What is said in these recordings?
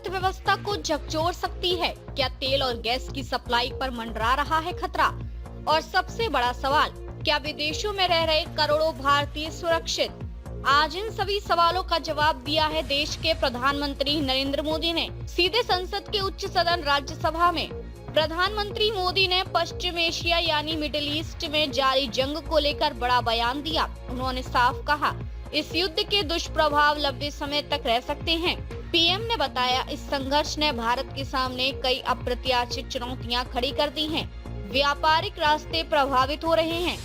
अर्थव्यवस्था को झकझोर सकती है। क्या तेल और गैस की सप्लाई पर मंडरा रहा है खतरा? और सबसे बड़ा सवाल, क्या विदेशों में रह रहे करोड़ों भारतीय सुरक्षित? आज इन सभी सवालों का जवाब दिया है देश के प्रधानमंत्री नरेंद्र मोदी ने सीधे संसद के उच्च सदन राज्यसभा में। प्रधानमंत्री मोदी ने पश्चिम एशिया यानी मिडिल ईस्ट में जारी जंग को लेकर बड़ा बयान दिया। उन्होंने साफ कहा, इस युद्ध के दुष्प्रभाव लंबे समय तक रह सकते हैं। पीएम ने बताया, इस संघर्ष ने भारत के सामने कई अप्रत्याशित चुनौतियां खड़ी कर दी हैं। व्यापारिक रास्ते प्रभावित हो रहे हैं,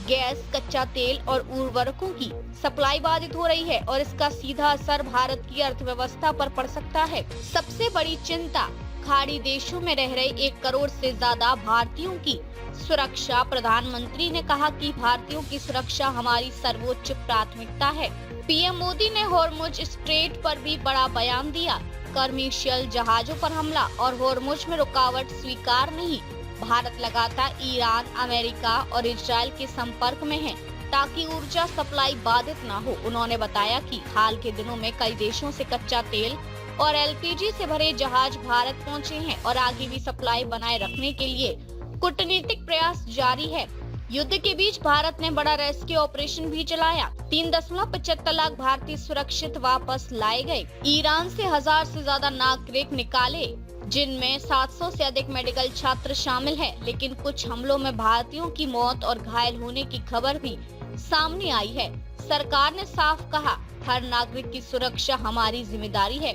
गैस, कच्चा तेल और उर्वरकों की सप्लाई बाधित हो रही है और इसका सीधा असर भारत की अर्थव्यवस्था पर पड़ सकता है। सबसे बड़ी चिंता खाड़ी देशों में रह रहे 1 करोड़ से ज्यादा भारतीयों की सुरक्षा। प्रधानमंत्री ने कहा कि भारतीयों की सुरक्षा हमारी सर्वोच्च प्राथमिकता है। पीएम मोदी ने हॉर्मुज स्ट्रेट पर भी बड़ा बयान दिया। कमर्शियल जहाजों पर हमला और हॉर्मुज में रुकावट स्वीकार नहीं। भारत लगातार ईरान, अमेरिका और इजराइल के संपर्क में है ताकि ऊर्जा सप्लाई बाधित न हो। उन्होंने बताया कि हाल के दिनों में कई देशों से कच्चा तेल और एलपीजी से भरे जहाज भारत पहुंचे हैं और आगे भी सप्लाई बनाए रखने के लिए कूटनीतिक प्रयास जारी है। युद्ध के बीच भारत ने बड़ा रेस्क्यू ऑपरेशन भी चलाया। 3.75 लाख भारतीय सुरक्षित वापस लाए गए। ईरान से 1000 से ज्यादा नागरिक निकाले, जिनमें 700 से अधिक मेडिकल छात्र शामिल हैं। लेकिन कुछ हमलों में भारतीयों की मौत और घायल होने की खबर भी सामने आई है। सरकार ने साफ कहा, हर नागरिक की सुरक्षा हमारी जिम्मेदारी है।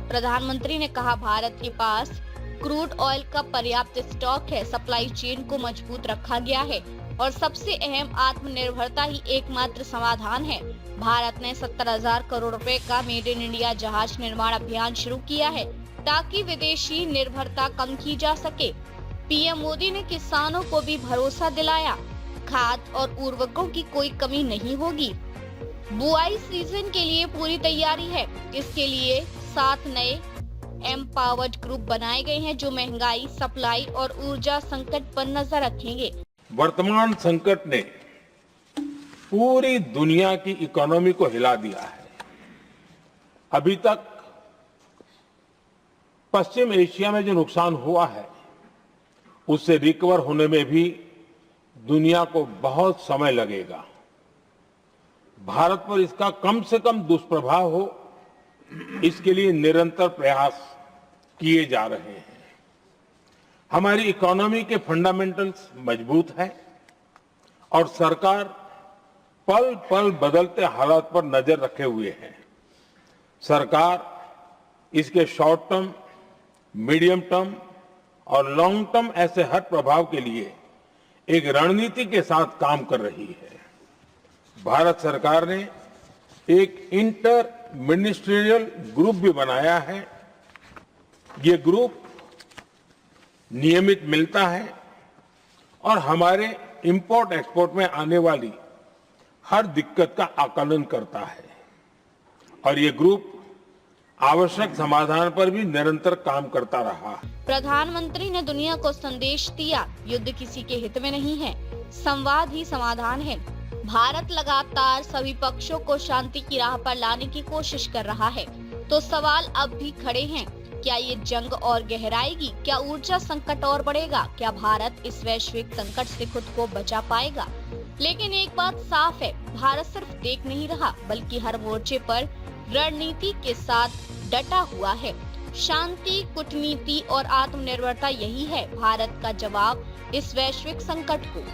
प्रधानमंत्री ने कहा, भारत के पास क्रूड ऑयल का पर्याप्त स्टॉक है, सप्लाई चेन को मजबूत रखा गया है और सबसे अहम, आत्मनिर्भरता ही एकमात्र समाधान है। भारत ने 70,000 करोड़ रुपए का मेड इन इंडिया जहाज निर्माण अभियान शुरू किया है ताकि विदेशी निर्भरता कम की जा सके। पीएम मोदी ने किसानों को भी भरोसा दिलाया, खाद और उर्वरकों की कोई कमी नहीं होगी। बुआई सीजन के लिए पूरी तैयारी है। इसके लिए 7 नए एम्पावर्ड ग्रुप बनाए गए हैं जो महंगाई, सप्लाई और ऊर्जा संकट पर नजर रखेंगे। वर्तमान संकट ने पूरी दुनिया की इकोनॉमी को हिला दिया है। अभी तक पश्चिम एशिया में जो नुकसान हुआ है उससे रिकवर होने में भी दुनिया को बहुत समय लगेगा। भारत पर इसका कम से कम दुष्प्रभाव हो, इसके लिए निरंतर प्रयास किए जा रहे हैं। हमारी इकोनॉमी के फंडामेंटल्स मजबूत हैं और सरकार पल पल बदलते हालात पर नजर रखे हुए है। सरकार इसके शॉर्ट टर्म, मीडियम टर्म और लॉन्ग टर्म ऐसे हर प्रभाव के लिए एक रणनीति के साथ काम कर रही है। भारत सरकार ने एक इंटर मिनिस्ट्रियल ग्रुप भी बनाया है। ये ग्रुप नियमित मिलता है और हमारे इंपोर्ट एक्सपोर्ट में आने वाली हर दिक्कत का आकलन करता है और ये ग्रुप आवश्यक समाधान पर भी निरंतर काम करता रहा। प्रधानमंत्री ने दुनिया को संदेश दिया, युद्ध किसी के हित में नहीं है, संवाद ही समाधान है। भारत लगातार सभी पक्षों को शांति की राह पर लाने की कोशिश कर रहा है। तो सवाल अब भी खड़े हैं, क्या ये जंग और गहराएगी? क्या ऊर्जा संकट और बढ़ेगा? क्या भारत इस वैश्विक संकट से खुद को बचा पाएगा? लेकिन एक बात साफ है, भारत सिर्फ देख नहीं रहा बल्कि हर मोर्चे पर रणनीति के साथ डटा हुआ है। शांति, कूटनीति और आत्मनिर्भरता, यही है भारत का जवाब इस वैश्विक संकट को।